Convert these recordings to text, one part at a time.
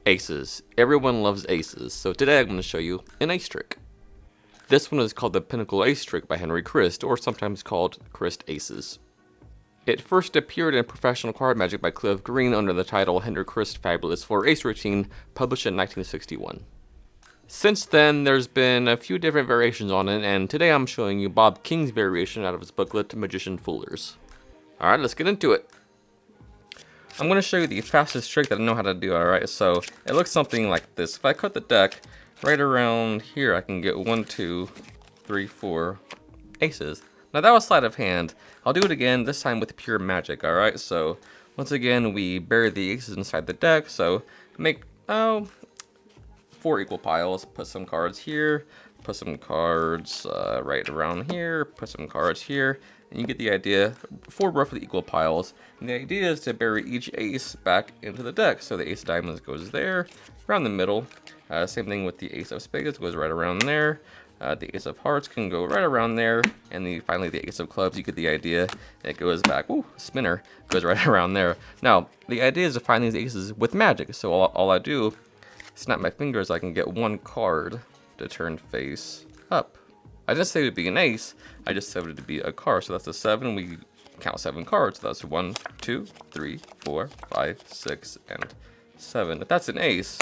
Aces. Everyone loves aces, so today I'm going to show you an ace trick. This one is called the Pinnacle Ace Trick by Henry Christ, or sometimes called Christ Aces. It first appeared in Professional Card Magic by Cliff Green under the title Henry Christ Fabulous 4 Ace Routine, published in 1961. Since then, there's been a few different variations on it, and today I'm showing you Bob King's variation out of his booklet, Magician Foolers. Alright, let's get into it. I'm going to show you the fastest trick that I know how to do, alright? So, it looks something like this. If I cut the deck right around here, I can get 1, 2, 3, 4 aces. Now that was sleight of hand. I'll do it again, this time with pure magic, alright? So, once again, we bury the aces inside the deck, so make, 4 equal piles. Put some cards here, put some cards right around here, put some cards here, and you get the idea. 4 roughly equal piles. And the idea is to bury each ace back into the deck. So the ace of diamonds goes there, around the middle. Same thing with the ace of spades, goes right around there. The ace of hearts can go right around there, and finally the ace of clubs, you get the idea. It goes back, ooh, spinner, goes right around there. Now, the idea is to find these aces with magic. So all I do, snap my fingers, I can get 1 card to turn face up. I didn't say it would be an ace, I just said it would be a card. So that's a 7, we count 7 cards. So that's 1, 2, 3, 4, 5, 6, and 7. If that's an ace,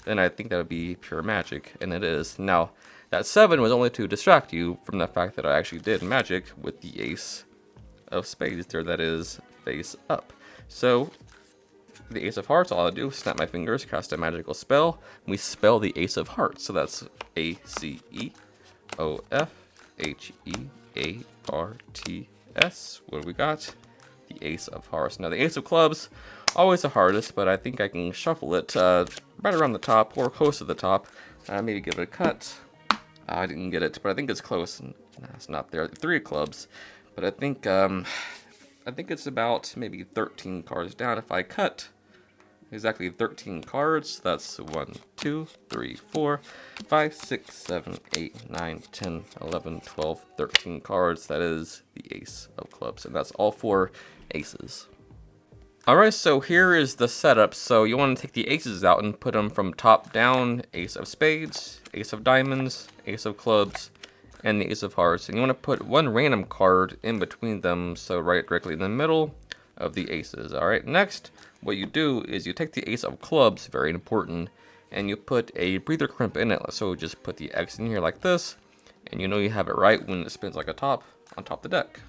then I think that would be pure magic, and it is. Now, that 7 was only to distract you from the fact that I actually did magic with the ace of spades there, that is face up. So, the ace of hearts, all I do is snap my fingers, cast a magical spell, and we spell the ace of hearts. So that's ACEOFHEARTS. What do we got? The ace of hearts. Now the ace of clubs, always the hardest, but I think I can shuffle it right around the top or close to the top. Maybe give it a cut. I didn't get it, but I think it's close. No, it's not there. 3 of clubs, but I think it's about maybe 13 cards down. If I cut exactly 13 cards, that's 1, 2, 3, 4, 5, 6, 7, 8, 9, 10, 11, 12, 13 cards. That is the ace of clubs, and that's all 4 aces. Alright, so here is the setup. So you want to take the aces out and put them from top down. Ace of spades, ace of diamonds, ace of clubs, and the ace of hearts. And you want to put 1 random card in between them, so right directly in the middle of the aces. Alright, next, what you do is you take the ace of clubs, very important, and you put a breather crimp in it. So just put the X in here like this, and you know you have it right when it spins like a top on top of the deck.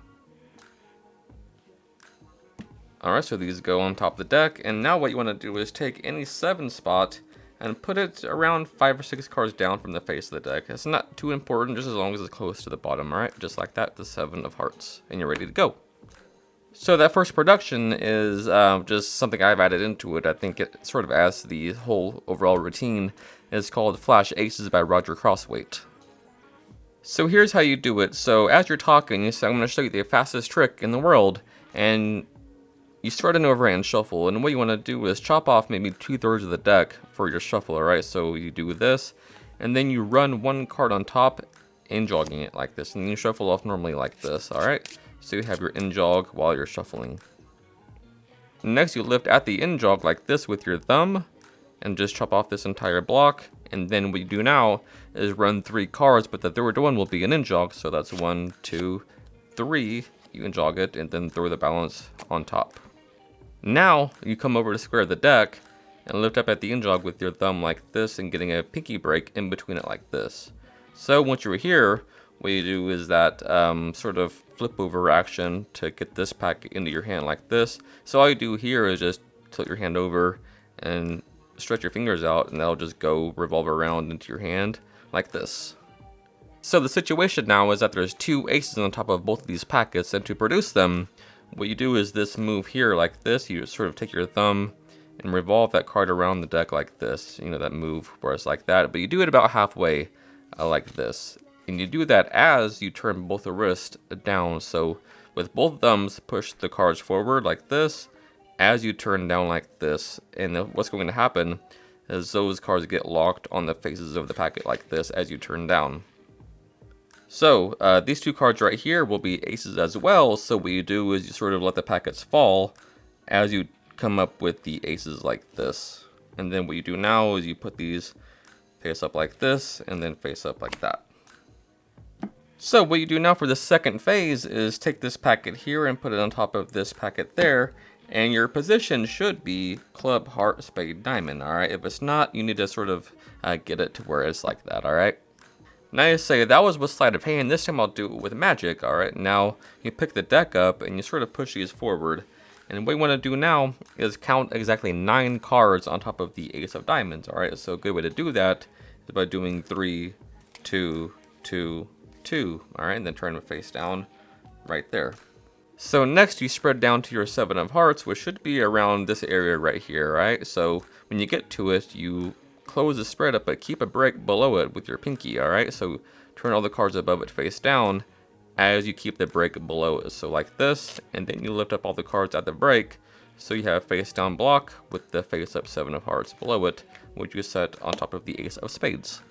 Alright, so these go on top of the deck, and now what you want to do is take any 7 spot and put it around 5 or 6 cards down from the face of the deck. It's not too important, just as long as it's close to the bottom, alright? Just like that, the 7 of hearts, and you're ready to go. So that first production is just something I've added into it. I think it sort of adds to the whole overall routine. It's called Flash Aces by Roger Crossweight. So here's how you do it. So as you're talking, you say, I'm going to show you the fastest trick in the world, and you start an overhand shuffle, and what you want to do is chop off maybe 2/3 of the deck for your shuffle, alright? So you do this, and then you run 1 card on top, in-jogging it like this, and you shuffle off normally like this, alright? So you have your in-jog while you're shuffling. Next, you lift at the in-jog like this with your thumb, and just chop off this entire block, and then what you do now is run 3 cards, but the 3rd one will be an in-jog, so that's 1, 2, 3, you in-jog it, and then throw the balance on top. Now, you come over to square the deck and lift up at the in-jog with your thumb like this and getting a pinky break in between it like this. So once you're here, what you do is that sort of flip over action to get this pack into your hand like this. So all you do here is just tilt your hand over and stretch your fingers out, and that'll just go revolve around into your hand like this. So the situation now is that there's 2 aces on top of both of these packets, and to produce them, what you do is this move here like this. You sort of take your thumb and revolve that card around the deck like this. You know, that move where it's like that, but you do it about halfway like this. And you do that as you turn both the wrists down. So with both thumbs, push the cards forward like this as you turn down like this. And what's going to happen is those cards get locked on the faces of the packet like this as you turn down. So these 2 cards right here will be aces as well. So what you do is you sort of let the packets fall as you come up with the aces like this. And then what you do now is you put these face up like this, and then face up like that. So what you do now for the second phase is take this packet here and put it on top of this packet there, and your position should be club, heart, spade, diamond, alright? If it's not, you need to sort of get it to where it's like that, alright? Now you say, that was with sleight of hand, this time I'll do it with magic, alright? Now you pick the deck up and you sort of push these forward. And what you want to do now is count exactly 9 cards on top of the ace of diamonds, alright? So a good way to do that is by doing 3, 2, 2, 2, alright? And then turn them face down right there. So next you spread down to your 7 of hearts, which should be around this area right here, right? So when you get to it, you close the spread up, but keep a break below it with your pinky, alright? So turn all the cards above it face down as you keep the break below it. So like this, and then you lift up all the cards at the break, so you have face down block with the face up 7 of hearts below it, which you set on top of the ace of spades.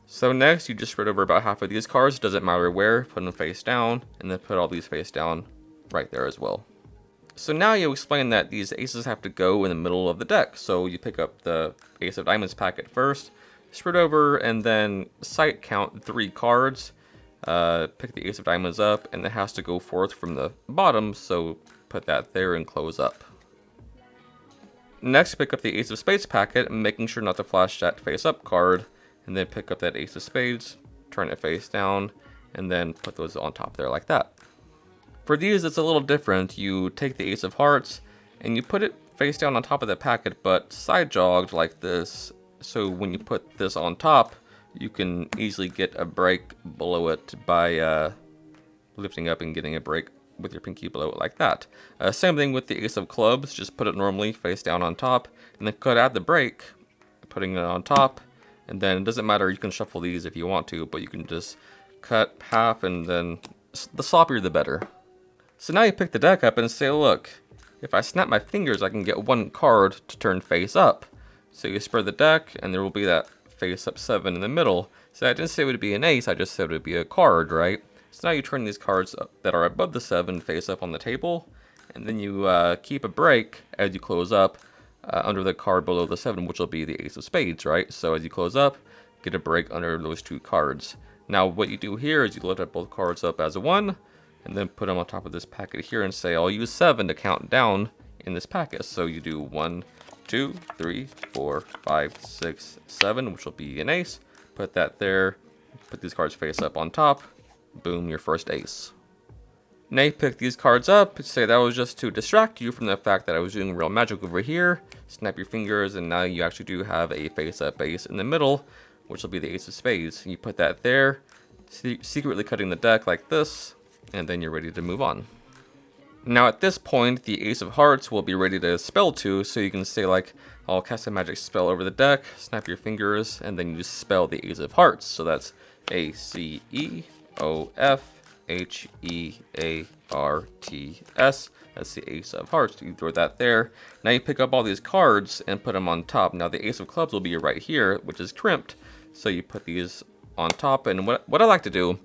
So next you just spread over about half of these cards, doesn't matter where, put them face down, and then put all these face down right there as well. So now you explain that these aces have to go in the middle of the deck. So you pick up the ace of diamonds packet first, spread over, and then sight count 3 cards. Pick the ace of diamonds up, and it has to go forth from the bottom, so put that there and close up. Next, pick up the ace of spades packet, making sure not to flash that face up card, and then pick up that ace of spades, turn it face down, and then put those on top there like that. For these, it's a little different. You take the ace of hearts, and you put it face down on top of the packet, but side jogged like this, so when you put this on top, you can easily get a break below it by lifting up and getting a break with your pinky below it like that. Same thing with the ace of clubs, just put it normally face down on top, and then cut out the break, putting it on top, and then it doesn't matter, you can shuffle these if you want to, but you can just cut half, and then the sloppier the better. So now you pick the deck up and say, look, if I snap my fingers, I can get 1 card to turn face up. So you spread the deck, and there will be that face up 7 in the middle. So I didn't say it would be an ace, I just said it would be a card, right? So now you turn these cards up that are above the 7 face up on the table, and then you keep a break as you close up under the card below the 7, which will be the ace of spades, right? So as you close up, get a break under those 2 cards. Now what you do here is you lift up both cards up as a 1, and then put them on top of this packet here and say, I'll use 7 to count down in this packet. So you do 1, 2, 3, 4, 5, 6, 7, which will be an ace. Put that there, put these cards face up on top, boom, your first ace. Now you pick these cards up, say that was just to distract you from the fact that I was doing real magic over here, snap your fingers, and now you actually do have a face up ace in the middle, which will be the ace of spades. You put that there, secretly cutting the deck like this, and then you're ready to move on. Now at this point, the ace of hearts will be ready to spell to, so you can say like, I'll cast a magic spell over the deck, snap your fingers, and then you just spell the ace of hearts. So that's A-C-E-O-F-H-E-A-R-T-S. That's the ace of hearts. You throw that there. Now you pick up all these cards and put them on top. Now the ace of clubs will be right here, which is crimped. So you put these on top, and what I like to do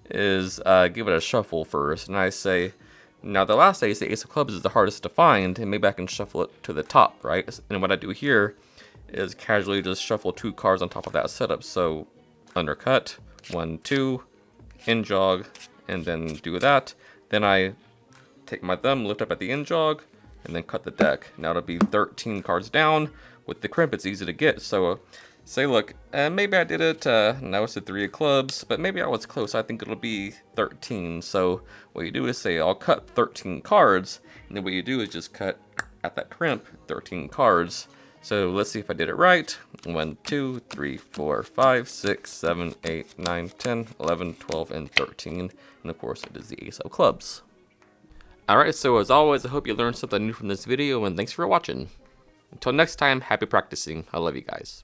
is give it a shuffle first, and I say, now the last ace, the ace of clubs, is the hardest to find, and maybe I can shuffle it to the top, right? And what I do here is casually just shuffle 2 cards on top of that setup. So undercut, 1, 2, in jog, and then do that. Then I take my thumb, lift up at the in jog, and then cut the deck. Now it'll be 13 cards down. With the crimp, it's easy to get, so say, look, maybe I did it, now it's the 3 of clubs, but maybe I was close, I think it'll be 13. So what you do is say, I'll cut 13 cards, and then what you do is just cut at that crimp 13 cards. So let's see if I did it right. 1, 2, 3, 4, 5, 6, 7, 8, 9, 10, 11, 12, and 13. And of course, it is the ace of clubs. Alright, so as always, I hope you learned something new from this video, and thanks for watching. Until next time, happy practicing. I love you guys.